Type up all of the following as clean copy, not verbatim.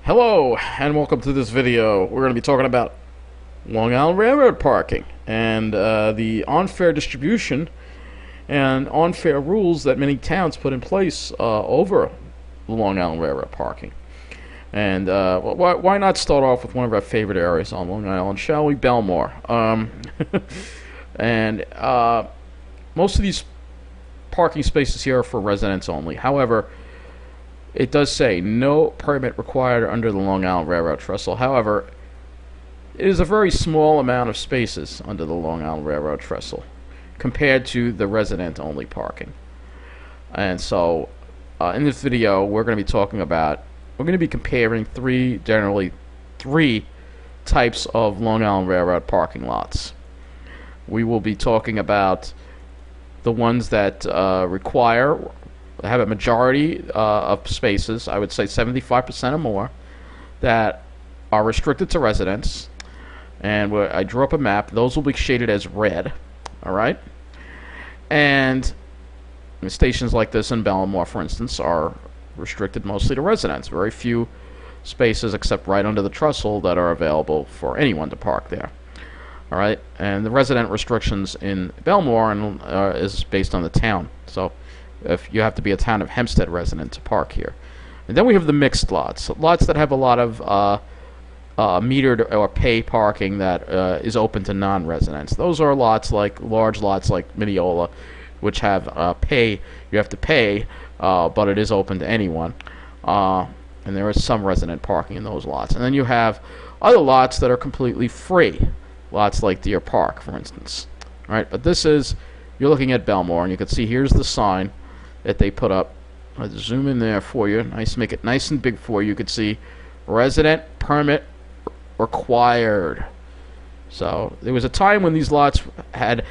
Hello and welcome to this video. We're going to be talking about Long Island Railroad parking and the unfair distribution and unfair rules that many towns put in place over the Long Island Railroad parking. And why not start off with one of our favorite areas on Long Island, shall we? Belmore. And most of these parking spaces here are for residents only. However, it does say no permit required under the Long Island Railroad Trestle. However, it is a very small amount of spaces under the Long Island Railroad Trestle compared to the resident-only parking. And so, in this video, we're going to be comparing generally three types of Long Island Railroad parking lots. We will be talking about the ones that have a majority of spaces, I would say 75% or more, that are restricted to residents. And I drew up a map. Those will be shaded as red. Alright? And stations like this in Belmore, for instance, are restricted mostly to residents. Very few spaces, except right under the trestle, that are available for anyone to park there. Alright? And the resident restrictions in Belmore is based on the town. So if you have to be a town of Hempstead resident to park here. And then we have the mixed lots that have a lot of metered or pay parking that is open to non-residents. Those are large lots like Mineola, which have you have to pay, but it is open to anyone. And there is some resident parking in those lots. And then you have other lots that are completely free, lots like Deer Park, for instance. All right, but you're looking at Belmore, and you can see here's the sign that they put up. I'll zoom in there for you. Make it nice and big for you. You can see resident permit required. So there was a time when these lots had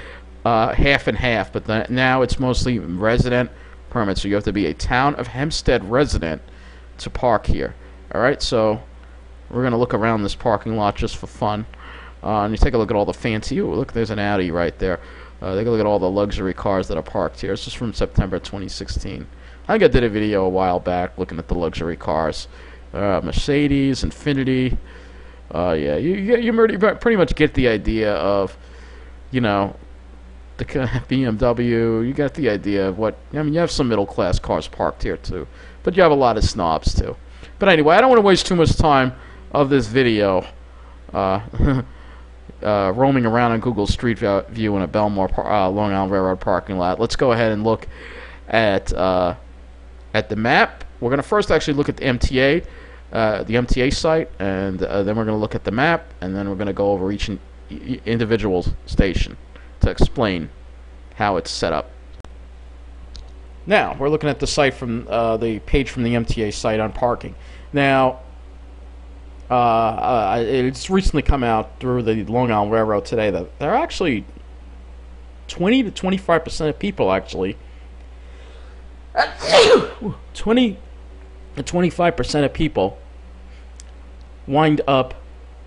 half and half, but now it's mostly resident permit. So you have to be a town of Hempstead resident to park here. All right, so we're gonna look around this parking lot just for fun. And you take a look at all the fancy. Ooh, look, there's an Audi right there. Take a look at all the luxury cars that are parked here. This is from September 2016. I think I did a video a while back looking at the luxury cars. Mercedes, Infiniti. Yeah, you pretty much get the idea of, the BMW. You get the idea of you have some middle-class cars parked here, too. But you have a lot of snobs, too. But anyway, I don't want to waste too much time of this video roaming around on Google Street View in a Belmore Long Island Railroad parking lot. Let's go ahead and look at the map. We're going to first actually look at the MTA site, and then we're going to look at the map, and then we're going to go over each individual station to explain how it's set up. Now, we're looking at the site from the page from the MTA site on parking. Now, it's recently come out through the Long Island Railroad today that there are actually 20 to 25% of people 20 to 25% of people wind up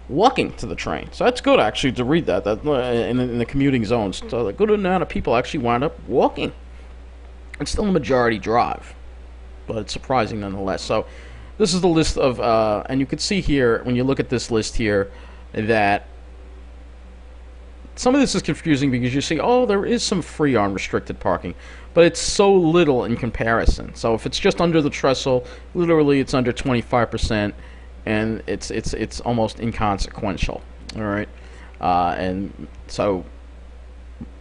walking to the train. So that's good, actually, to read that in the commuting zones. So a good amount of people actually wind up walking. It's still a majority drive, but it's surprising nonetheless. So this is the list of, and you can see here, when you look at this list here, that some of this is confusing because you see, oh, there is some free unrestricted parking, but it's so little in comparison. So if it's just under the trestle, literally it's under 25%, and it's almost inconsequential. All right, and so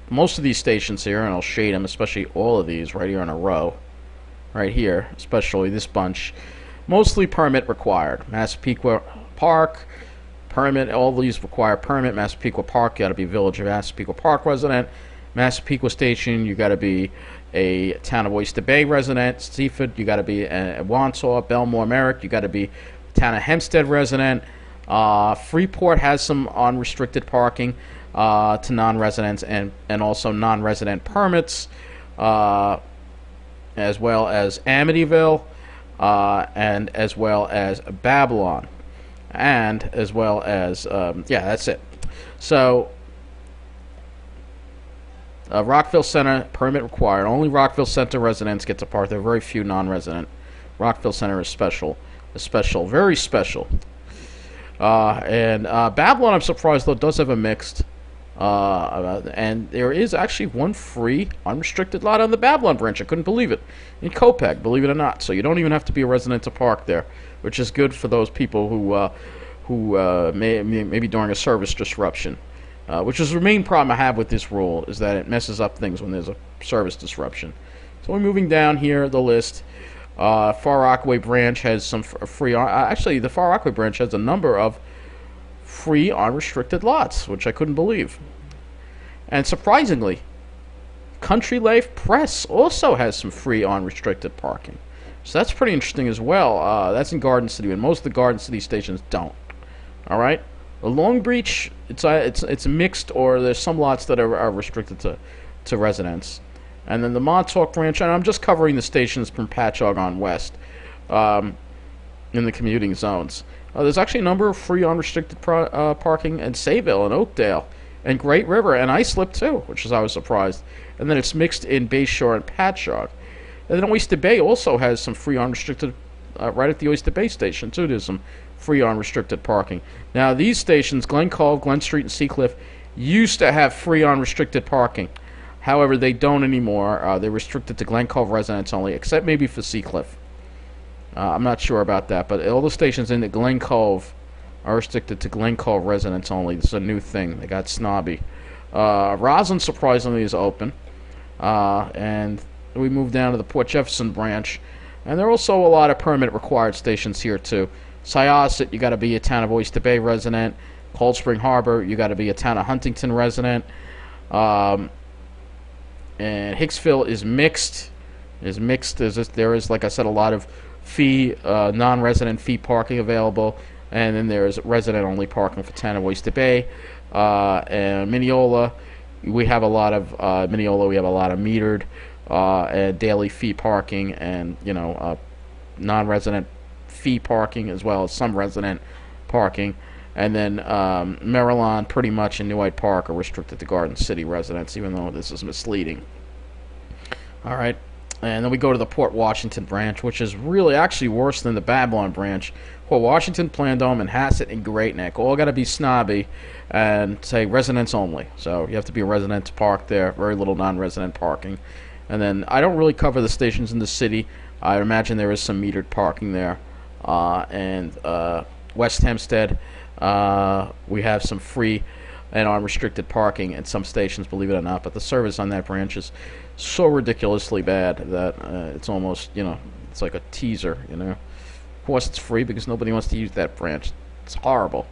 most of these stations here, and I'll shade them, especially all of these right here in a row, right here, especially this bunch. Mostly permit required. Massapequa Park, permit. All these require permit. Massapequa Park, you got to be Village of Massapequa Park resident. Massapequa Station, you got to be a Town of Oyster Bay resident. Seaford, you got to be a Wansaw. Belmore Merrick, you got to be Town of Hempstead resident. Freeport has some unrestricted parking to non-residents and also non-resident permits, as well as Amityville. And as well as Babylon, and as well as yeah, that's it. So Rockville Center, permit required. Only Rockville Center residents get to park. There are very few non-resident. Rockville Center is special. a special, very special. And Babylon, I'm surprised though, does have a mixed. And there is actually one free unrestricted lot on the Babylon branch. I couldn't believe it. In Copeg, believe it or not. So you don't even have to be a resident to park there, which is good for those people who maybe during a service disruption. Which is the main problem I have with this rule, is that it messes up things when there's a service disruption. So we're moving down here the list. Far Rockaway branch has some free. Actually, the Far Rockaway branch has a number of free unrestricted lots, which I couldn't believe. And surprisingly, Country Life Press also has some free unrestricted parking. So that's pretty interesting as well. That's in Garden City, and most of the Garden City stations don't. All right. The Long Beach, it's mixed, or there's some lots that are restricted to residents. And then the Montauk branch, and I'm just covering the stations from Patchogue on west, in the commuting zones. There's actually a number of free unrestricted parking in Sayville and Oakdale and Great River and Islip too, which is I was surprised. And then it's mixed in Bayshore and Patchogue. And then Oyster Bay also has some free unrestricted right at the Oyster Bay station too. There's some free unrestricted parking. Now these stations, Glen Cove, Glen Street, and Seacliff, used to have free unrestricted parking. However, they don't anymore. They're restricted to Glen Cove residents only, except maybe for Seacliff. I'm not sure about that, but all the stations in the Glen Cove are restricted to Glen Cove residents only. This is a new thing. They got snobby. Roslyn, surprisingly, is open. And we move down to the Port Jefferson branch. And there are also a lot of permit required stations here, too. Syosset, you got to be a Town of Oyster Bay resident. Cold Spring Harbor, you got to be a Town of Huntington resident. And Hicksville is mixed. There is, like I said, a lot of non-resident fee parking available, and then there's resident-only parking for Town of Oyster Bay. And Mineola, we have a lot of metered and daily fee parking, and non-resident fee parking as well as some resident parking. And then Maryland, pretty much, in New Hyde Park are restricted to Garden City residents, even though this is misleading. All right. And then we go to the Port Washington branch, which is really actually worse than the Babylon branch. Port Washington, Plandome, and Hassett, and Great Neck all got to be snobby and say residents only. So you have to be a resident to park there. Very little non-resident parking. And then I don't really cover the stations in the city. I imagine there is some metered parking there. And West Hempstead, we have some free and unrestricted parking at some stations, believe it or not. But the service on that branch is so ridiculously bad that it's almost, it's like a teaser, Of course it's free because nobody wants to use that branch. It's horrible.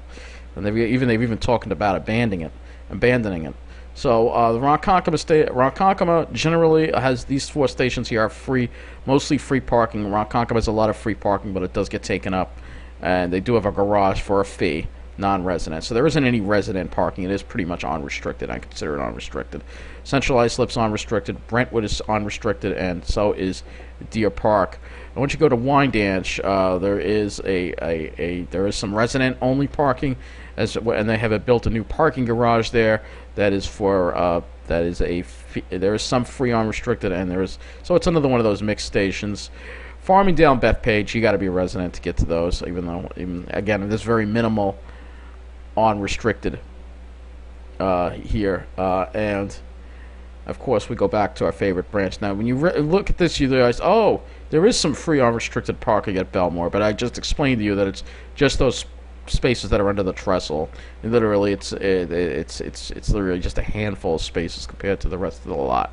And they've even talked about abandoning it. So the Ronkonkoma generally has these 4 stations here are free, mostly free parking. Ronkonkoma has a lot of free parking, but it does get taken up. And they do have a garage for a fee, non-resident. So there isn't any resident parking. It is pretty much unrestricted. I consider it unrestricted. Central Islip's unrestricted. Brentwood is unrestricted, and so is Deer Park. And once you go to Wyandanch, there is some resident-only parking, and they have built a new parking garage there that is for there is some free unrestricted, and so it's another one of those mixed stations. Farmingdale and Bethpage, you got to be a resident to get to those, again, there's very minimal unrestricted here. And, of course, we go back to our favorite branch. Now, when you look at this, you realize, oh, there is some free unrestricted parking at Belmore, but I just explained to you that it's just those spaces that are under the trestle. And literally, it's literally just a handful of spaces compared to the rest of the lot.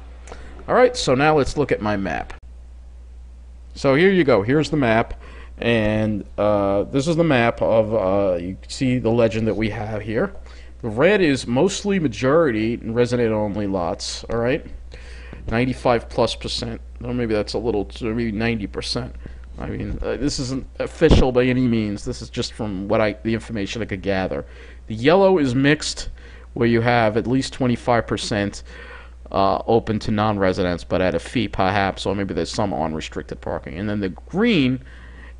All right, so now let's look at my map. So here you go. Here's the map, and this is the map of, you see the legend that we have here. The red is mostly majority resident-only lots, all right? 95+%. Or maybe that's a little, maybe 90%. I mean, this isn't official by any means. This is just from the information I could gather. The yellow is mixed, where you have at least 25%. Open to non-residents, but at a fee perhaps, or maybe there's some unrestricted parking. And then the green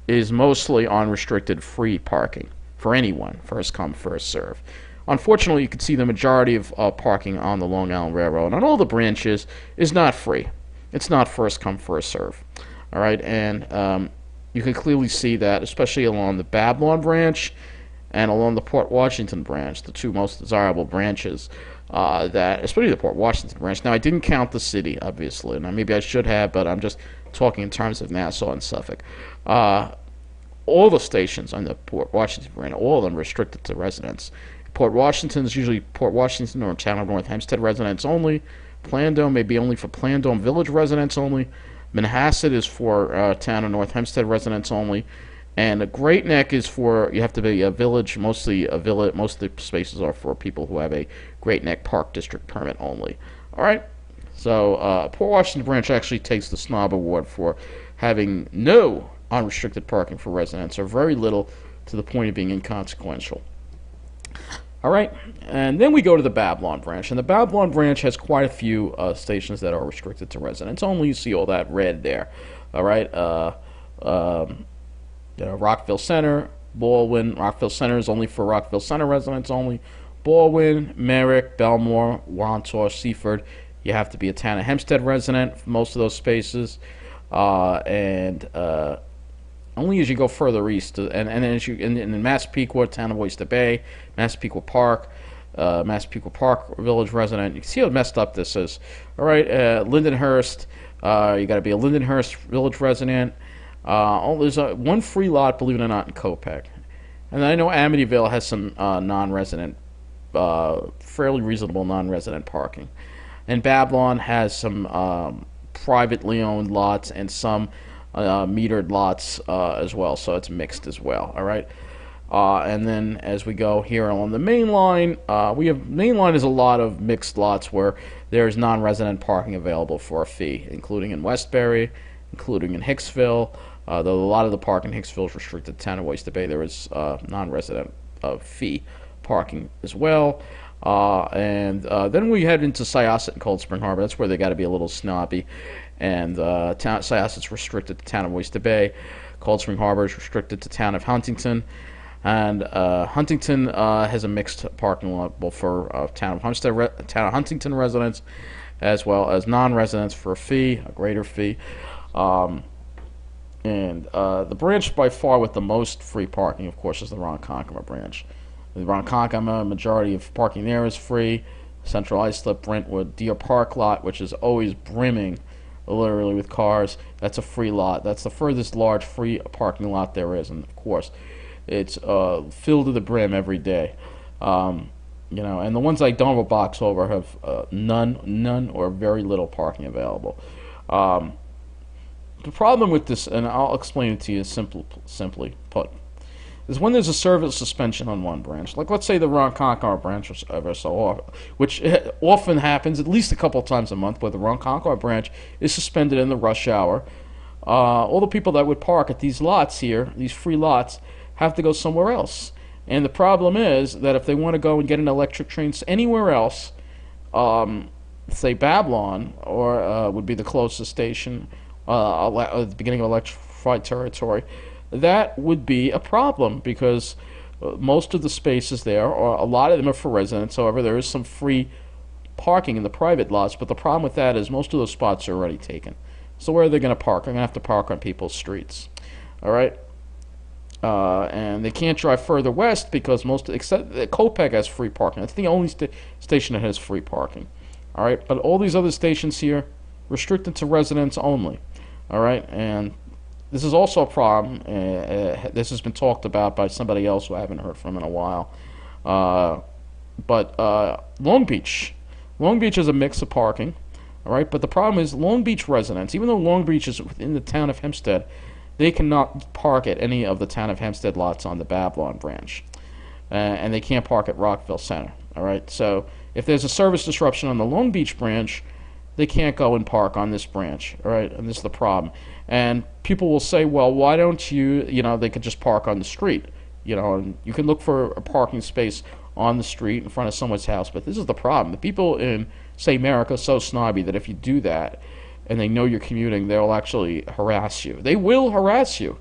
is mostly unrestricted free parking for anyone, first come, first serve. Unfortunately, you can see the majority of parking on the Long Island Railroad on all the branches is not free. It's not first come, first serve. All right, and you can clearly see that, especially along the Babylon branch and along the Port Washington branch, the two most desirable branches. That especially the Port Washington branch. Now I didn't count the city, obviously, and maybe I should have, but I'm just talking in terms of Nassau and Suffolk. All the stations on the Port Washington branch, all of them restricted to residents. Port Washington is usually Port Washington or Town of North Hempstead residents only. Plandome may be only for Plandome Village residents only. Manhasset is for Town of North Hempstead residents only. And a Great Neck is for, you have to be a village, mostly a village, most of the spaces are for people who have a Great Neck Park District permit only. Alright, so Port Washington branch actually takes the snob award for having no unrestricted parking for residents, or very little, to the point of being inconsequential. Alright, and then we go to the Babylon branch, and the Babylon branch has quite a few stations that are restricted to residents only. You see all that red there. Alright, Rockville Center, Baldwin. Rockville Center is only for Rockville Center residents only. Baldwin, Merrick, Belmore, Wantor, Seaford. You have to be a Town of Hempstead resident for most of those spaces. And only as you go further east, and as you in Massapequa, Town of Oyster Bay, Massapequa Park, Village resident. You can see how messed up this is. All right, Lindenhurst. You got to be a Lindenhurst Village resident. There's one free lot, believe it or not, in Copec. And I know Amityville has some non-resident, fairly reasonable non-resident parking. And Babylon has some privately owned lots and some metered lots as well, so it's mixed as well. All right. And then as we go here along the main line, main line is a lot of mixed lots where there's non-resident parking available for a fee, including in Westbury, including in Hicksville. Though a lot of the park in Hicksville is restricted to Town of Oyster Bay, there is non-resident fee parking as well. And then we head into Syosset and Cold Spring Harbor. That's where they got to be a little snobby. And Syosset's restricted to Town of Oyster Bay. Cold Spring Harbor is restricted to Town of Huntington. And Huntington has a mixed parking lot both for Town of Huntington residents as well as non-residents for a fee, a greater fee. And the branch by far with the most free parking, of course, is the Ronkonkoma branch. The Ronkonkoma, majority of parking there is free. Central Islip, Brentwood, Deer Park lot, which is always brimming, literally, with cars. That's a free lot. That's the furthest large free parking lot there is, and of course, it's filled to the brim every day. And the ones I don't have a box over have none or very little parking available. The problem with this, and I'll explain it to you simply put, is when there's a service suspension on one branch, like let's say the Ronkonkoma branch, which often happens at least a couple of times a month, where the Ronkonkoma branch is suspended in the rush hour. All the people that would park at these lots here, these free lots, have to go somewhere else. And the problem is that if they want to go and get an electric train anywhere else, say Babylon, or would be the closest station, at the beginning of electrified territory, that would be a problem because most of the spaces there, or a lot of them are for residents. However, there is some free parking in the private lots, but the problem with that is most of those spots are already taken. So where are they going to park? They're going to have to park on people's streets. All right? And they can't drive further west because except Copec has free parking. That's the only station that has free parking. All right? But all these other stations here, restricted to residents only. All right, and this is also a problem. This has been talked about by somebody else who I haven't heard from in a while. But Long Beach is a mix of parking. All right, but the problem is Long Beach residents, even though Long Beach is within the Town of Hempstead, they cannot park at any of the Town of Hempstead lots on the Babylon branch, and they can't park at Rockville Center. All right, so if there's a service disruption on the Long Beach branch, they can't go and park on this branch, all right? And this is the problem. And people will say, well, why don't they could just park on the street, and you can look for a parking space on the street in front of someone's house. But this is the problem. The people in, say, America are so snobby that if you do that and they know you're commuting, they'll actually harass you. They will harass you.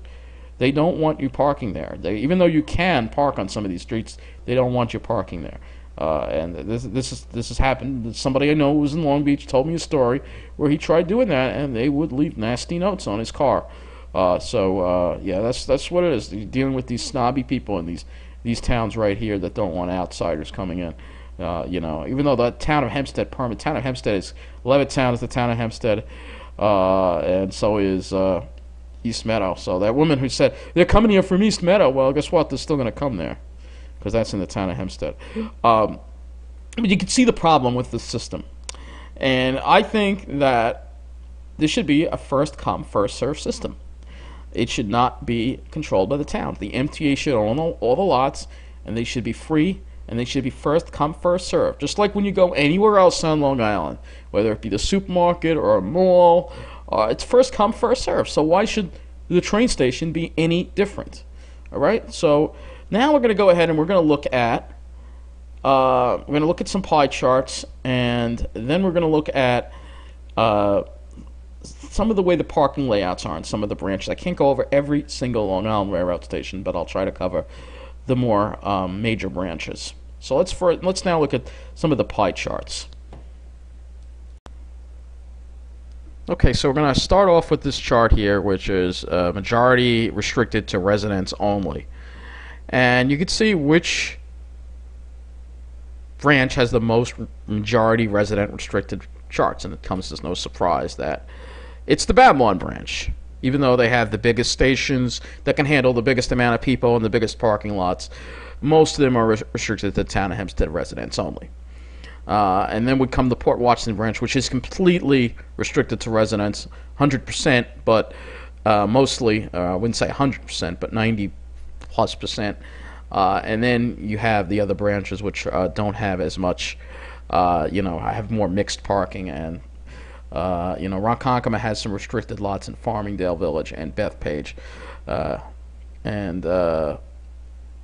They don't want you parking there. Even though you can park on some of these streets, they don't want you parking there. And this has happened. Somebody I know who was in Long Beach told me a story where he tried doing that, and they would leave nasty notes on his car. Yeah, that's what it is. You're dealing with these snobby people in these towns right here that don't want outsiders coming in. Even though the town of Hempstead, town of Hempstead is Levittown is the town of Hempstead, and so is East Meadow. So that woman who said they're coming here from East Meadow, well, guess what? They're still going to come there because that's in the town of Hempstead. But you can see the problem with the system, and I think that this should be a first come first serve system. It should not be controlled by the town. The MTA should own all the lots, and they should be free, and they should be first come first serve. Just like when you go anywhere else on Long Island, whether it be the supermarket or a mall, it's first come first serve. So why should the train station be any different? All right. So now we're going to go ahead and we're going to look at some pie charts, and then we're going to look at some of the way the parking layouts are on some of the branches. I can't go over every single Long Island Railroad station, but I'll try to cover the more major branches. So let's now look at some of the pie charts. Okay, so we're going to start off with this chart here, which is majority restricted to residents only. And you can see which branch has the most majority resident restricted charts, and it comes as no surprise that it's the Babylon branch. Even though they have the biggest stations that can handle the biggest amount of people and the biggest parking lots, most of them are restricted to the town of Hempstead residents only. And then would come the Port Washington branch, which is completely restricted to residents, 100%, but mostly, I wouldn't say 100%, but 90+%. And then you have the other branches which don't have as much, have more mixed parking, and Ronkonkoma has some restricted lots in Farmingdale Village and Bethpage, and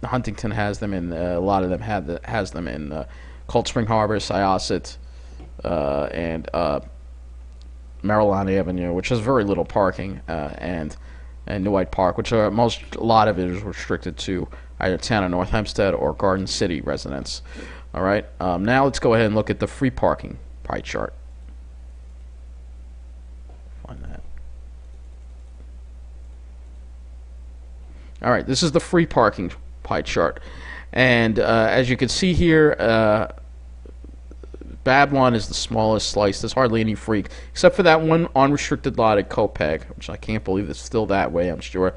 Huntington has them in a lot of them has them in Cold Spring Harbor, Syosset, and Maryland Avenue, which has very little parking, and New White Park, which a lot of it is restricted to either town of North Hempstead or Garden City residents. All right, now let's go ahead and look at the free parking pie chart. Find that. All right, this is the free parking pie chart, and as you can see here, Babylon is the smallest slice. There's hardly any free, except for that one unrestricted lot at Copeg, which I can't believe it's still that way. I'm sure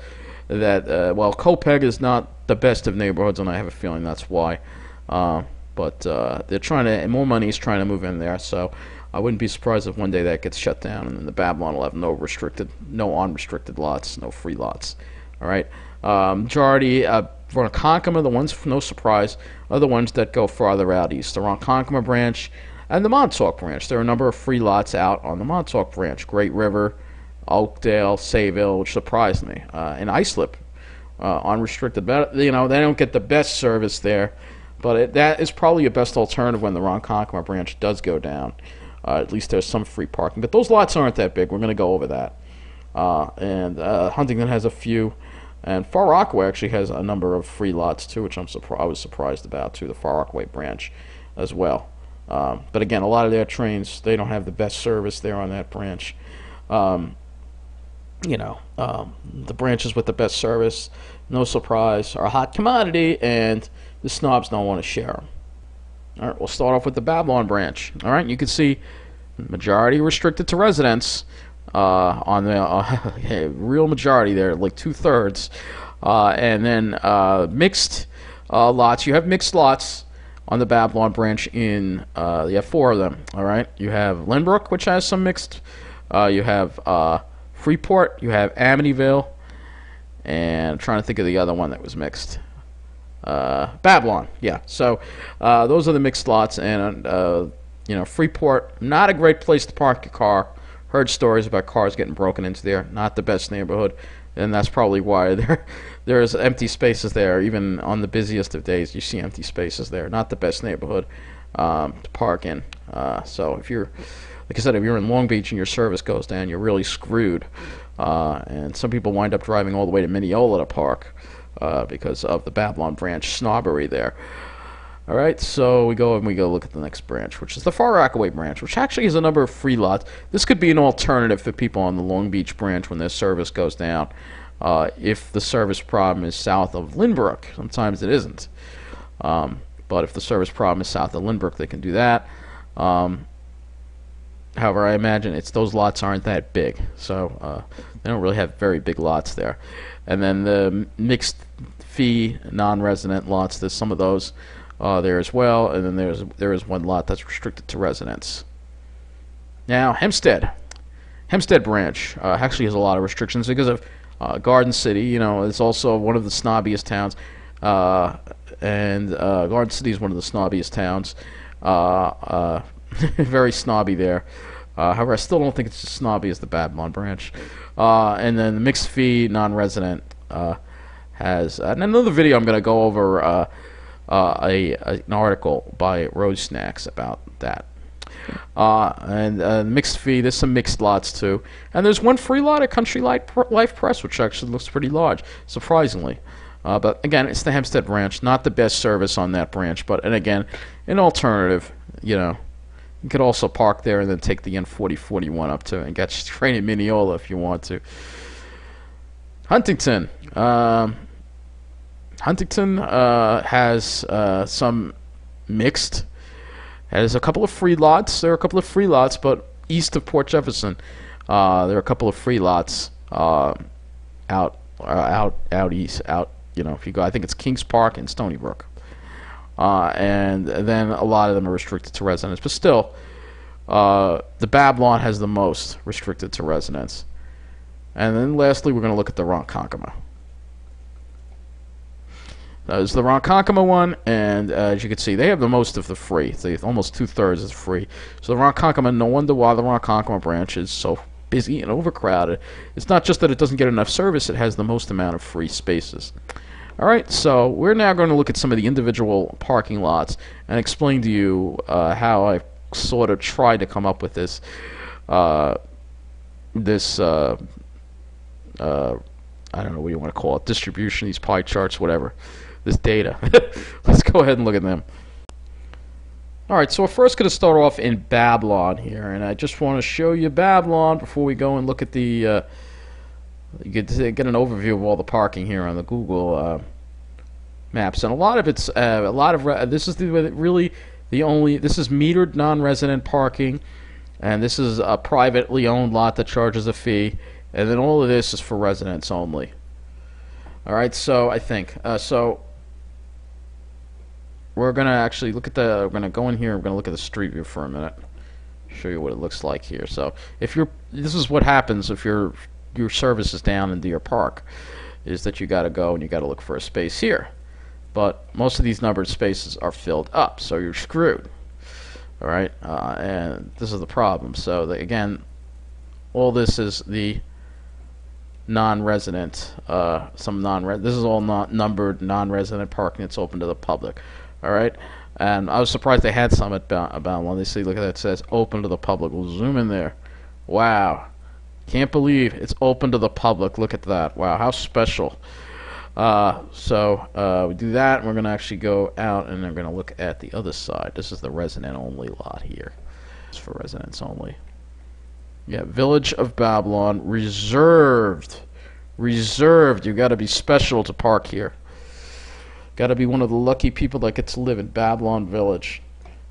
that Copeg is not the best of neighborhoods, and I have a feeling that's why. But they're trying to, and more money is trying to move in there, so I wouldn't be surprised if one day that gets shut down, and then the Babylon will have no unrestricted lots, no free lots. All right, majority Ronkonkoma, the ones, no surprise, are the ones that go farther out east. The Ronkonkoma branch and the Montauk branch. There are a number of free lots out on the Montauk branch. Great River, Oakdale, Sayville, which surprised me, and Islip, unrestricted. But they don't get the best service there. But that is probably a best alternative when the Ronkonkoma branch does go down. At least there's some free parking. But those lots aren't that big. We're going to go over that. And Huntington has a few. And Far Rockaway actually has a number of free lots, too, which I was surprised about, too, the Far Rockaway branch as well. But again, a lot of their trains, they don't have the best service there on that branch. The branches with the best service, no surprise, are a hot commodity, and the snobs don't want to share them. All right, we'll start off with the Babylon branch. All right, you can see majority restricted to residents on the real majority there, like 2/3, and then mixed lots. You have mixed lots on the Babylon branch you have 4 of them. All right, you have Lynbrook, which has some mixed. You have Freeport. You have Amityville, and I'm trying to think of the other one that was mixed. Babylon, yeah. So those are the mixed lots, and Freeport, not a great place to park your car. Heard stories about cars getting broken into there. Not the best neighborhood, and that's probably why there's empty spaces there. Even on the busiest of days, you see empty spaces there. Not the best neighborhood to park in. So if you're, like I said, if you're in Long Beach and your service goes down, you're really screwed. And some people wind up driving all the way to Mineola to park because of the Babylon branch snobbery there. All right, so we go look at the next branch, which is the Far Rockaway branch, which actually has a number of free lots. This could be an alternative for people on the Long Beach branch when their service goes down. If the service problem is south of Lynbrook, sometimes it isn't. But if the service problem is south of Lynbrook, they can do that. However, I imagine those lots aren't that big, so they don't really have very big lots there. And then the mixed fee non-resident lots, there's some of those there as well, and then there is one lot that's restricted to residents. Now Hempstead branch actually has a lot of restrictions because of Garden City. You know, it's also one of the snobbiest towns, and Garden City is one of the snobbiest towns. Very snobby there. However, I still don't think it's as snobby as the Babylon branch. And then the mixed fee non-resident has and another video. I'm going to go over an article by Rose Snacks about that. And mixed fee, there's some mixed lots too. And there's one free lot at Country Life Press, which actually looks pretty large, surprisingly. But again, it's the Hempstead branch, not the best service on that branch, but and again, an alternative. You know, you could also park there and then take the N4041 up to and get straight in Mineola if you want to. Huntington. Huntington has some mixed. Has a couple of free lots. There are a couple of free lots, but east of Port Jefferson, there are a couple of free lots out east. You know, if you go, I think it's Kings Park and Stony Brook, and then a lot of them are restricted to residents. But still, the Babylon has the most restricted to residents. And then lastly, we're going to look at the Ronkonkoma. This is the Ronkonkoma one, and as you can see, they have the most of the free. Almost 2/3 is free. So the Ronkonkoma, no wonder why the Ronkonkoma branch is so busy and overcrowded. It's not just that it doesn't get enough service, it has the most amount of free spaces. Alright, so we're now going to look at some of the individual parking lots and explain to you how I sort of tried to come up with this I don't know what you want to call it, distribution, these pie charts, whatever, this data. Let's go ahead and look at them. Alright, so we're first going to start off in Babylon here, and I just want to show you Babylon before we go and look at the you get an overview of all the parking here on the Google maps, and a lot of it's this is really the only, this is metered non-resident parking, and this is a privately owned lot that charges a fee, and then all of this is for residents only. Alright, so I think so we're gonna actually look at we're gonna go in here, we're gonna look at the street view for a minute, show you what it looks like here. So if this is what happens if your service is down in Deer Park, is that you got to go and you got to look for a space here, but most of these numbered spaces are filled up, so you're screwed. All right, and this is the problem. So again, all this is the non-resident, this is all not numbered non-resident parking that's open to the public. All right, and I was surprised they had some at Babylon. They see, look at that, it says open to the public. We'll zoom in there. Wow. Can't believe it's open to the public. Look at that. Wow, how special. So we do that, and we're going to actually go out, and we're going to look at the other side. This is the resident-only lot here. It's for residents only. Yeah, Village of Babylon, reserved. Reserved. You got to be special to park here. Got to be one of the lucky people that get to live in Babylon Village.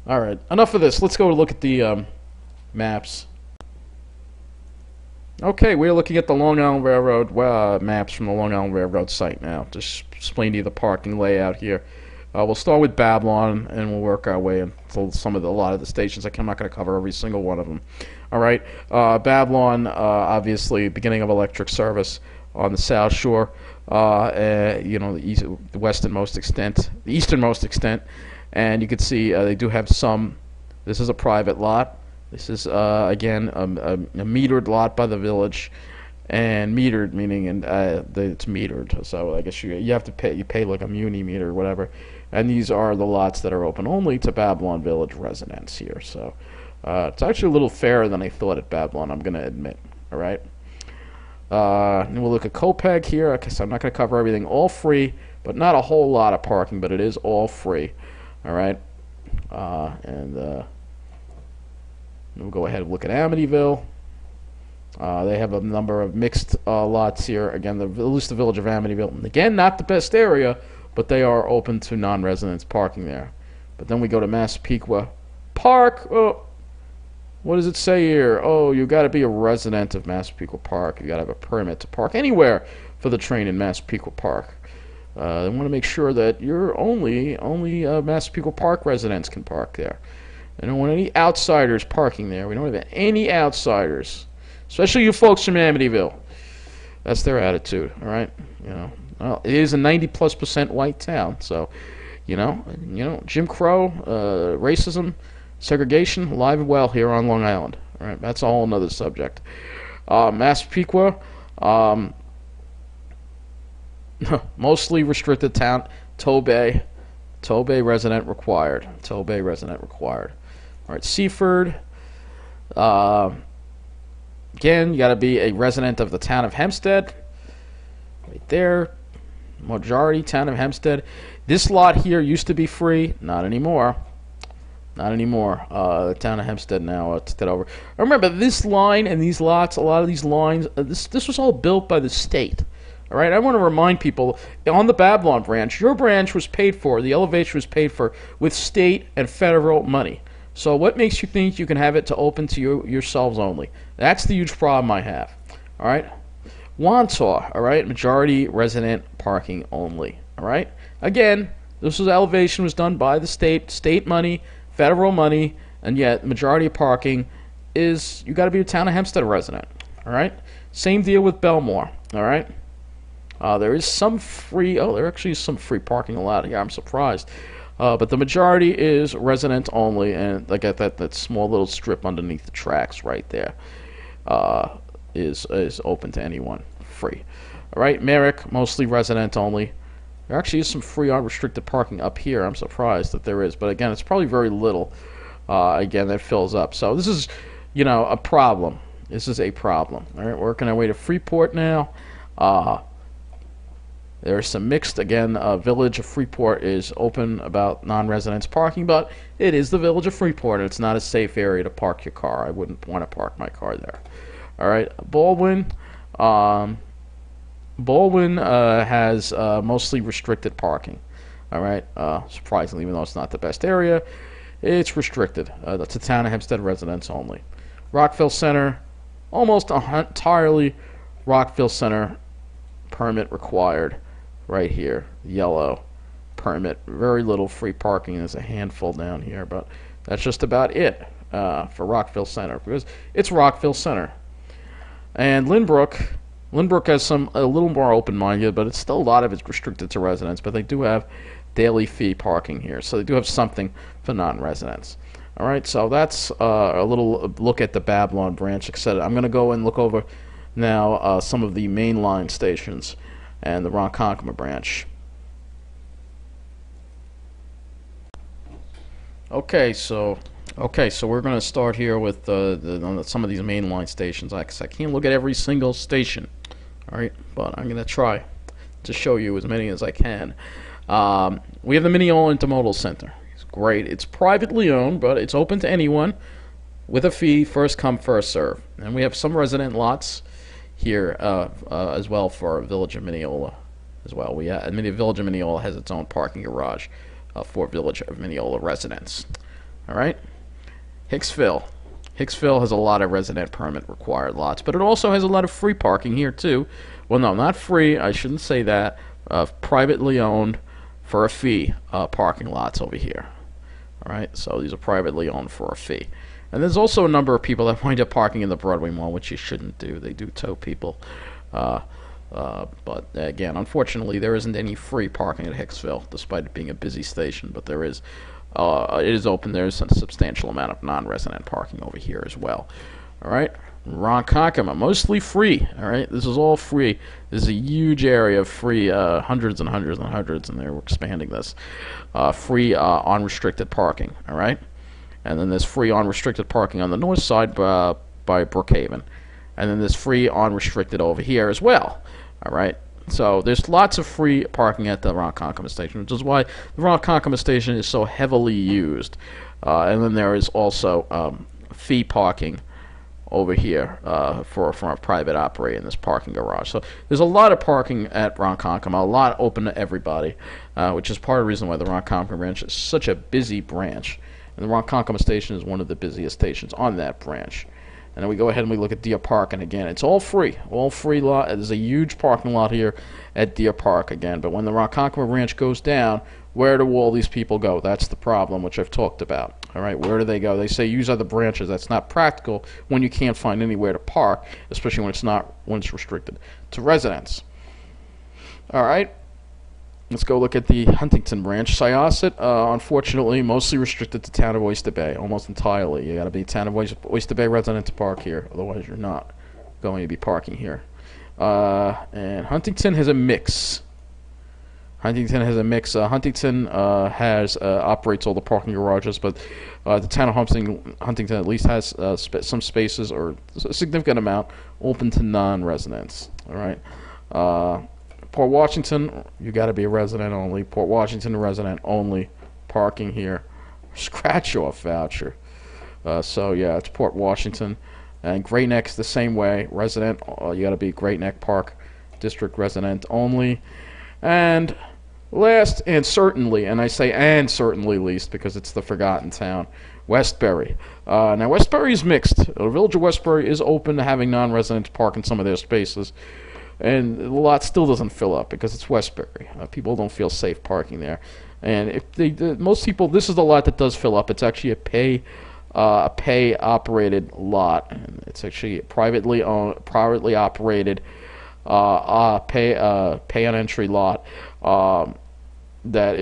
All right, enough of this. Let's go look at the maps. Okay, we're looking at the Long Island Railroad maps from the Long Island Railroad site now. Just explain to you the parking layout here. We'll start with Babylon, and we'll work our way until a lot of the stations. I'm not going to cover every single one of them. All right, Babylon, obviously, beginning of electric service on the South Shore. You know, the westernmost extent, the easternmost extent, and you can see they do have some. This is a private lot. This is again a metered lot by the village, and metered meaning it's metered. So I guess you have to pay. You pay like a muni meter or whatever. And these are the lots that are open only to Babylon Village residents here. So it's actually a little fairer than I thought at Babylon, I'm going to admit. All right. And we'll look at Copeg here. Okay, so I'm not going to cover everything. All free, but not a whole lot of parking, but it is all free. All right, and we'll go ahead and look at Amityville. They have a number of mixed lots here. Again, at least the village of Amityville. Again, not the best area, but they are open to non-residents parking there. But then we go to Massapequa Park. Oh, what does it say here? Oh, you got to be a resident of Massapequa Park. You got to have a permit to park anywhere for the train in Massapequa Park. They want to make sure that you're only Massapequa Park residents can park there. They don't want any outsiders parking there. We don't have any outsiders, especially you folks from Amityville. That's their attitude. All right, well, it is a 90+% white town, so Jim Crow, racism, segregation, alive and well here on Long Island. All right, that's a whole another subject. Massapequa, mostly restricted town. Tobay resident required. Tobay resident required. All right, Seaford. Again, you got to be a resident of the town of Hempstead. Right there. Majority town of Hempstead. This lot here used to be free. Not anymore. Not anymore. The town of Hempstead now took that over. Remember, this line and these lots, a lot of these lines, this was all built by the state. All right, I want to remind people, on the Babylon branch, your branch was paid for, the elevation was paid for with state and federal money. So what makes you think you can have it to open to yourselves only? That's the huge problem I have. All right, Wantaw, all right, majority resident parking only. All right, again, elevation was done by the state money, federal money, and yet majority of parking is, you got to be a town of Hempstead resident. All right, same deal with Belmore. All right. There is some free. Oh, there actually is some free parking allowed here. I'm surprised, but the majority is resident only, and they got that small little strip underneath the tracks right there. Is open to anyone, free. All right, Merrick, mostly resident only. There actually is some free unrestricted parking up here. I'm surprised that there is, but again, it's probably very little. Again, that fills up. So this is, a problem. This is a problem. All right, working our way to Freeport now. There's some mixed, again, village of Freeport is open about non-residents parking, but it is the village of Freeport, and it's not a safe area to park your car. I wouldn't want to park my car there. All right, Baldwin. Baldwin has mostly restricted parking. All right, surprisingly, even though it's not the best area, it's restricted. That's a town of Hempstead residents only. Rockville Center, almost entirely Rockville Center, permit required. Right here, yellow permit. Very little free parking. There's a handful down here, but that's just about it for Rockville Center, because it's Rockville Center. And Lynbrook has a little more open-minded, but it's still a lot of it's restricted to residents. But they do have daily fee parking here, so they do have something for non-residents. All right, so that's a little look at the Babylon branch, etc. I'm going to go and look over now some of the mainline stations and the Ronkonkoma branch. Okay, so we're going to start here with some of these mainline stations. I can't look at every single station, all right, but I'm going to try to show you as many as I can. We have the Mineola Intermodal Center. It's great. It's privately owned, but it's open to anyone with a fee, first come, first serve. And we have some resident lots here as well for Village of Mineola as well. The Village of Mineola has its own parking garage for Village of Mineola residents. All right, Hicksville has a lot of resident permit required lots, but it also has a lot of free parking here too. Well, no, not free. I shouldn't say that. Privately owned for a fee parking lots over here. All right, so these are privately owned for a fee. And there's also a number of people that wind up parking in the Broadway Mall, which you shouldn't do. They do tow people. But again, unfortunately, there isn't any free parking at Hicksville, despite it being a busy station. But there is, it is open. There's a substantial amount of non-resident parking over here as well. All right, Ronkonkoma, mostly free. All right, this is all free. This is a huge area of free, hundreds and hundreds and hundreds, and they're expanding this. Free unrestricted parking. All right. And then there's free unrestricted parking on the north side by Brookhaven. And then there's free unrestricted over here as well. All right. So there's lots of free parking at the Ronkonkoma station, which is why the Ronkonkoma station is so heavily used. And then there is also fee parking over here for a private operator in this parking garage. So there's a lot of parking at Ronkonkoma, a lot open to everybody, which is part of the reason why the Ronkonkoma branch is such a busy branch. And the Ronkonkoma station is one of the busiest stations on that branch. And then we go ahead and we look at Deer Park, and again, it's all free lot. There's a huge parking lot here at Deer Park again. But when the Ronkonkoma branch goes down, where do all these people go? That's the problem, which I've talked about. All right, where do they go? They say use other branches. That's not practical when you can't find anywhere to park, especially when it's restricted to residents. All right. Let's go look at the Huntington branch. Syosset, unfortunately, mostly restricted to town of Oyster Bay, almost entirely. You got to be a town of Oyster Bay resident to park here, otherwise you're not going to be parking here. And Huntington has a mix. Huntington operates all the parking garages, but the town of Huntington at least has some spaces, or a significant amount, open to non-residents. All right. Port Washington, you got to be a resident only. Port Washington, resident only. Parking here. Scratch off voucher. So yeah, it's Port Washington. And Great Neck's the same way. Resident, you got to be Great Neck Park District resident only. And last and certainly, and I say and certainly least because it's the forgotten town, Westbury. Now Westbury is mixed. The village of Westbury is open to having non-residents park in some of their spaces. And the lot still doesn't fill up because it's Westbury. People don't feel safe parking there. And if most people, this is the lot that does fill up. It's actually a pay operated lot. And it's actually privately operated pay on entry lot. That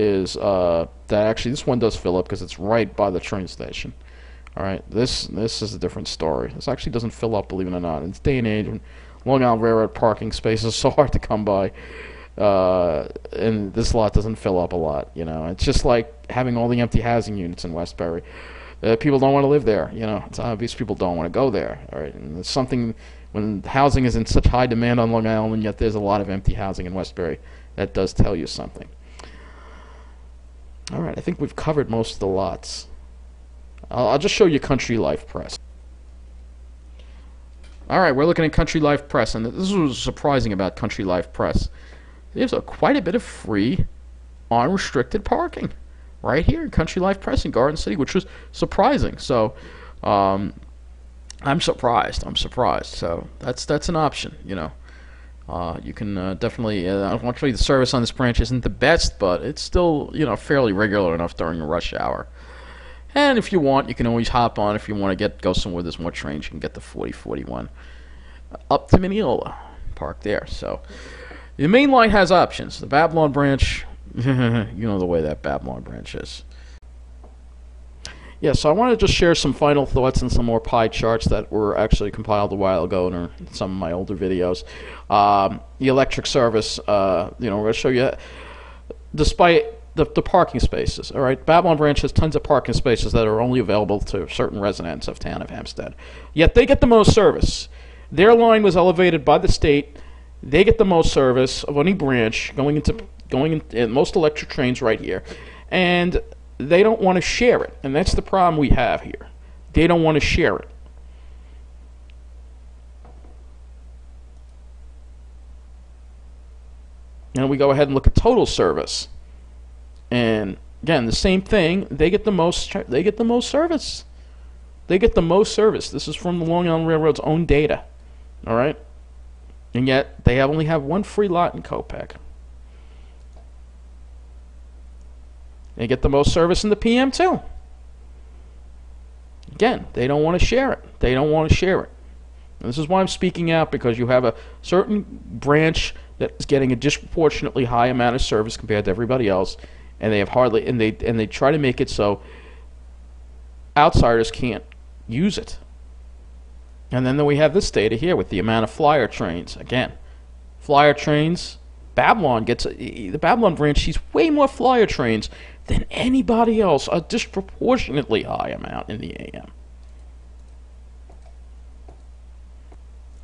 actually this one does fill up because it's right by the train station. All right, this is a different story. This actually doesn't fill up, believe it or not. In this day and age, when Long Island Railroad parking space is so hard to come by, and this lot doesn't fill up a lot. You know, it's just like having all the empty housing units in Westbury. People don't want to live there. You know, it's obvious people don't want to go there. All right, and it's something when housing is in such high demand on Long Island, and yet there's a lot of empty housing in Westbury. That does tell you something. All right, I think we've covered most of the lots. I'll just show you Country Life Press. All right, we're looking at Country Life Press, and this was surprising about Country Life Press. There's quite a bit of free, unrestricted parking right here in Country Life Press in Garden City, which was surprising. So, I'm surprised. So that's an option. You know, you can definitely. Unfortunately, the service on this branch isn't the best, but it's still fairly regular enough during rush hour. And if you want, you can always hop on. If you want to go somewhere there's more trains, you can get the 4041 up to Mineola, park there. So the main line has options. The Babylon branch, you know the way that Babylon branch is. Yeah, so I want to just share some final thoughts and some more pie charts that were actually compiled a while ago in some of my older videos. The electric service, we're going to show you, despite the parking spaces. All right, Babylon branch has tons of parking spaces that are only available to certain residents of town of Hempstead. Yet they get the most service. Their line was elevated by the state. They get the most service of any branch going in most electric trains right here, and they don't want to share it, and that's the problem we have here. They don't want to share it. And we go ahead and look at total service. And again, the same thing. They get the most. They get the most service. They get the most service. This is from the Long Island Railroad's own data. All right, and yet they only have one free lot in Copec. They get the most service in the PM too. Again, they don't want to share it. They don't want to share it. And this is why I'm speaking out, because you have a certain branch that is getting a disproportionately high amount of service compared to everybody else. And they have hardly, and they try to make it so outsiders can't use it. And then we have this data here with the amount of flyer trains. Again, flyer trains. Babylon the Babylon branch sees way more flyer trains than anybody else, a disproportionately high amount in the AM.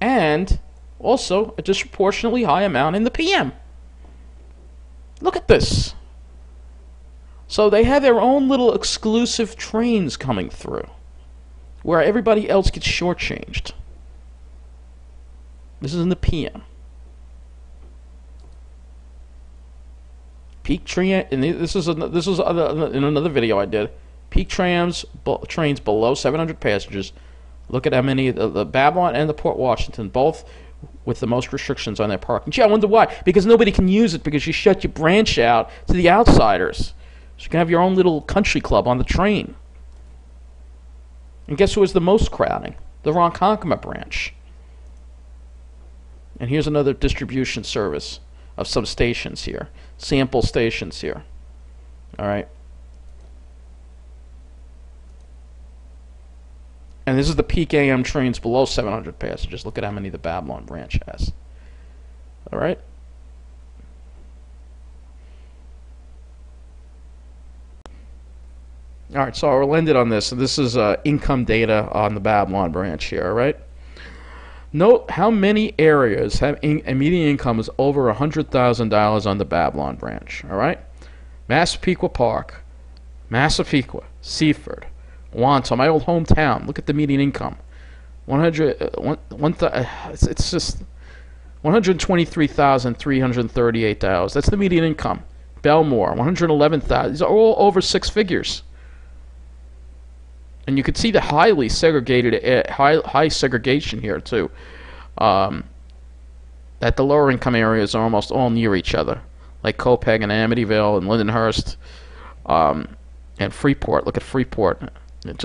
And Also, a disproportionately high amount in the PM. Look at this. So they have their own little exclusive trains coming through, where everybody else gets shortchanged. This is in the PM. Peak train, and this is in another video I did. Peak trains below 700 passengers. Look at how many the Babylon and the Port Washington, both with the most restrictions on their parking. Gee, I wonder why. Because nobody can use it because you shut your branch out to the outsiders. So you can have your own little country club on the train. And guess who is the most crowding? The Ronkonkoma branch. And here's another distribution service of some stations here. Sample stations here. Alright. And this is the peak AM trains below 700 passengers. Look at how many the Babylon branch has. Alright. Alright, so I'll end it on this. This is income data on the Babylon branch here, alright? Note how many areas have a median income is over $100,000 on the Babylon branch, alright? Massapequa Park, Massapequa, Seaford, Wantagh, my old hometown. Look at the median income. It's just $123,338. That's the median income. Belmore, $111,000. These are all over six figures. And you can see the highly segregated, high segregation here too. That the lower income areas are almost all near each other, like Copiague and Amityville and Lindenhurst, and Freeport. Look at Freeport. And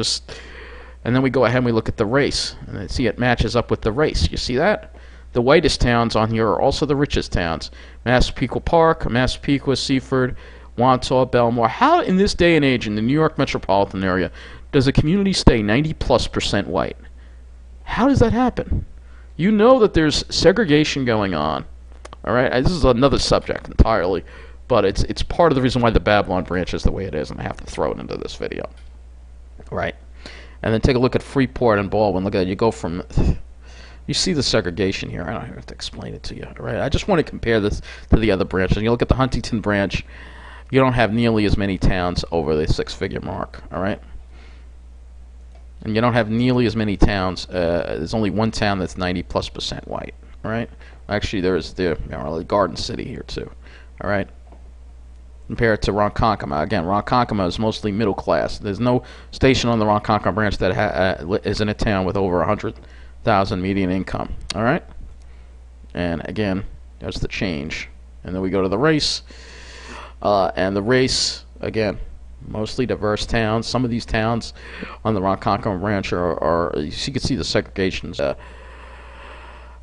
then we go ahead and we look at the race, and see it matches up with the race. You see that? The whitest towns on here are also the richest towns: Massapequa Park, Massapequa, Seaford, Wantagh, Belmore. How in this day and age in the New York metropolitan area does a community stay 90+% white? How does that happen? You know that there's segregation going on. All right, this is another subject entirely, but it's part of the reason why the Babylon branch is the way it is, and I have to throw it into this video. Right, and then take a look at Freeport and Baldwin. Look at that. You go from, you see the segregation here. I don't have to explain it to you. All right, I just want to compare this to the other branches. You look at the Huntington branch. You don't have nearly as many towns over the six-figure mark. All right. And you don't have nearly as many towns. There's only one town that's 90+% white. All right. Actually, there's the Garden City here too. All right. Compared to Ronkonkoma. Again, Ronkonkoma is mostly middle class. There's no station on the Ronkonkoma branch that is in a town with over 100,000 median income. All right. And again, there's the change. And then we go to the race. And the race again. Mostly diverse towns. Some of these towns on the Ronkonkoma branch are you can see the segregations.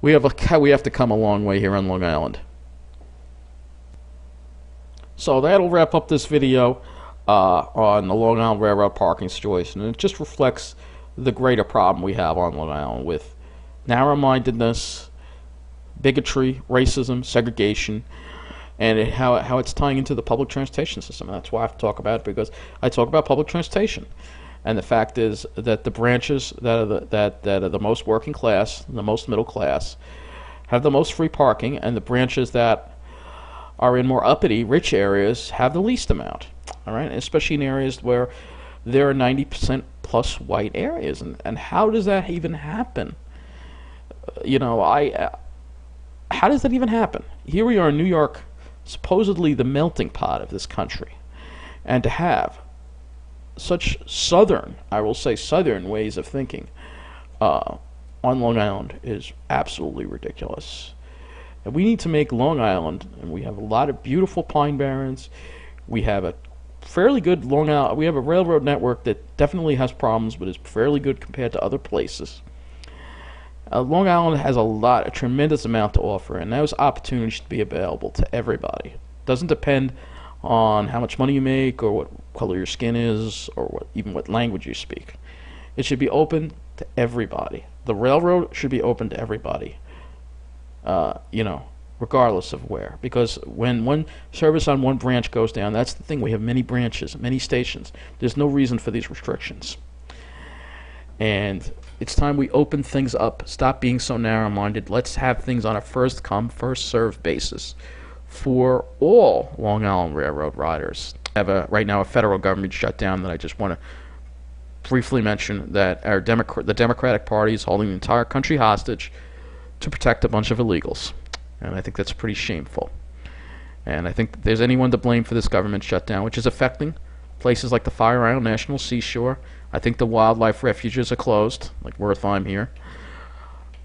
We have to come a long way here on Long Island. So that'll wrap up this video on the Long Island Railroad parking situation, and it just reflects the greater problem we have on Long Island with narrow-mindedness, bigotry, racism, segregation, and how it's tying into the public transportation system. And that's why I have to talk about it, because I talk about public transportation. And the fact is that the branches that are the most working class, the most middle class, have the most free parking, and the branches that are in more uppity, rich areas have the least amount. All right, especially in areas where there are 90% plus white areas. And how does that even happen? How does that even happen? Here we are in New York, supposedly the melting pot of this country, and to have such southern, I will say southern ways of thinking on Long Island is absolutely ridiculous. And we need to make Long Island, and we have a lot of beautiful pine barrens. We have a fairly good Long Island. We have a railroad network that definitely has problems, but is fairly good compared to other places. Long Island has a tremendous amount to offer, and those opportunities should be available to everybody. It doesn't depend on how much money you make, or what color your skin is, or even what language you speak. It should be open to everybody. The railroad should be open to everybody, regardless of where. Because when one service on one branch goes down, that's the thing. We have many branches, many stations. There's no reason for these restrictions. And It's time we open things up. Stop being so narrow-minded. Let's have things on a first-come, first-served basis for all Long Island Railroad riders. I have right now a federal government shutdown that I just want to briefly mention, that the Democratic Party is holding the entire country hostage to protect a bunch of illegals. And I think that's pretty shameful. And I think that there's anyone to blame for this government shutdown, which is affecting places like the Fire Isle National Seashore. I think the wildlife refuges are closed, like Wertheim here.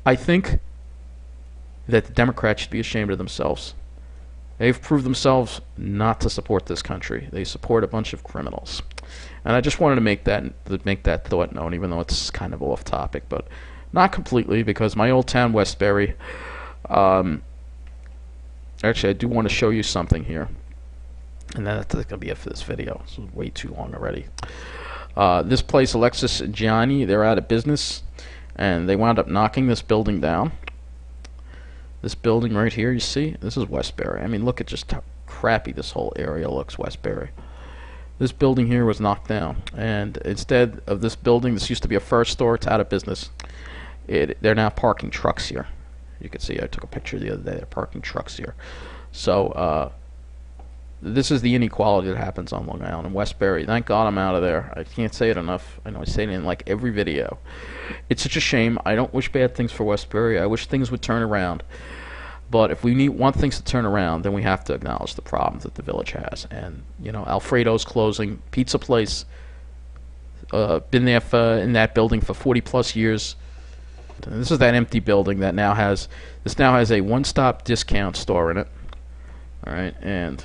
I think that the Democrats should be ashamed of themselves. They've proved themselves not to support this country. They support a bunch of criminals. And I just wanted to make that thought known, even though it's kind of off topic, but not completely, because my old town, Westbury, actually, I do want to show you something here. And that's going to be it for this video. This is way too long already. This place, Alexis and Gianni, they're out of business, and they wound up knocking this building down. This building right here, you see? This is Westbury. I mean, look at just how crappy this whole area looks, Westbury. This building here was knocked down, and instead of this building, this used to be a first store, it's out of business. They're now parking trucks here. You can see, I took a picture the other day, they're parking trucks here. So, this is the inequality that happens on Long Island and Westbury. Thank God I'm out of there. I can't say it enough. I know I say it in like every video. It's such a shame. I don't wish bad things for Westbury. I wish things would turn around. But if we want things to turn around, then we have to acknowledge the problems that the village has. And, you know, Alfredo's closing, pizza place, been there in that building for 40 plus years. And this is that empty building that now has a one-stop discount store in it. All right, and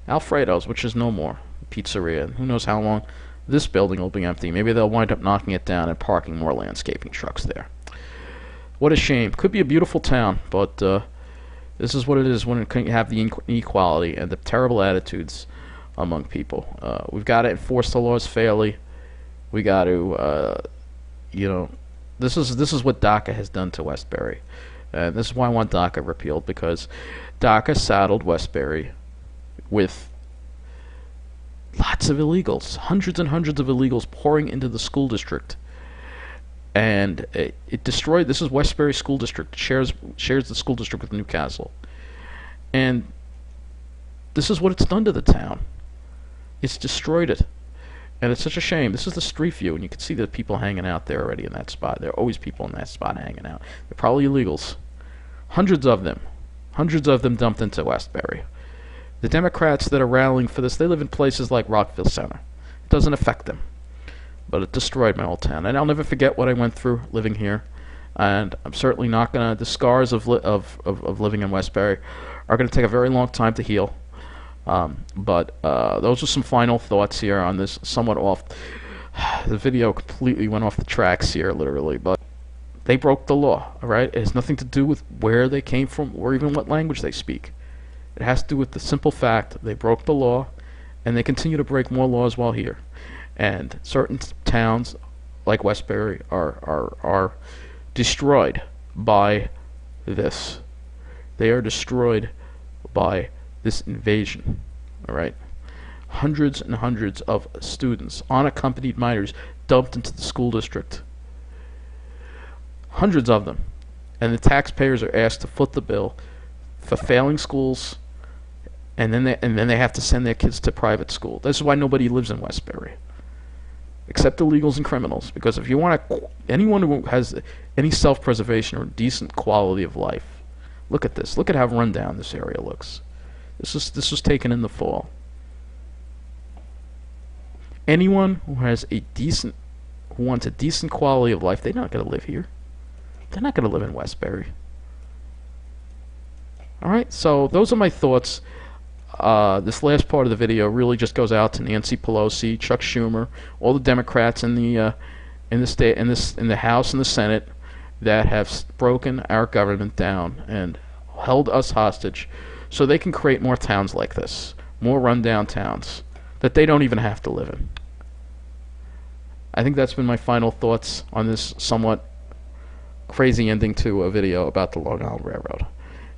Alfredo's, which is no more, pizzeria. And who knows how long this building will be empty. Maybe they'll wind up knocking it down and parking more landscaping trucks there. What a shame. Could be a beautiful town, but this is what it is when you have the inequality and the terrible attitudes among people. We've got to enforce the laws fairly. We got to, you know, this is what DACA has done to Westbury. And this is why I want DACA repealed, because DACA saddled Westbury with lots of illegals, hundreds and hundreds of illegals pouring into the school district. And it destroyed, this is Westbury School District, shares the school district with Newcastle. And this is what it's done to the town. It's destroyed it. And it's such a shame. This is the street view, and you can see the people hanging out there already in that spot. There are always people in that spot hanging out. They're probably illegals. Hundreds of them dumped into Westbury. The Democrats that are rallying for this, they live in places like Rockville Center. It doesn't affect them. But it destroyed my old town. And I'll never forget what I went through living here. And I'm certainly not going to, the scars of living in Westbury are going to take a very long time to heal. But those are some final thoughts here on this somewhat off. The video completely went off the tracks here, literally. But they broke the law, all right? It has nothing to do with where they came from or even what language they speak. It has to do with the simple fact they broke the law, and they continue to break more laws while here. And certain towns, like Westbury, are destroyed by this. They are destroyed by this invasion. All right, hundreds and hundreds of students, unaccompanied minors, dumped into the school district. Hundreds of them, and the taxpayers are asked to foot the bill for failing schools, and then they have to send their kids to private school. This is why nobody lives in Westbury, except illegals and criminals. Because if you want anyone who has any self-preservation or decent quality of life, look at this. Look at how run down this area looks. This was taken in the fall. Anyone who has who wants a decent quality of life, they're not going to live here. They're not going to live in Westbury. All right, so those are my thoughts. This last part of the video really just goes out to Nancy Pelosi, Chuck Schumer, all the Democrats in the House and the Senate that have broken our government down and held us hostage, so they can create more towns like this, more rundown towns that they don't even have to live in. I think that's been my final thoughts on this somewhat crazy ending to a video about the Long Island Railroad.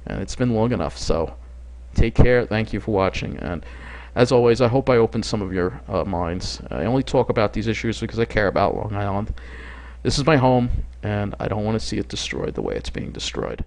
And it's been long enough, so take care. Thank you for watching. And as always, I hope I opened some of your minds. I only talk about these issues because I care about Long Island. This is my home, and I don't want to see it destroyed the way it's being destroyed.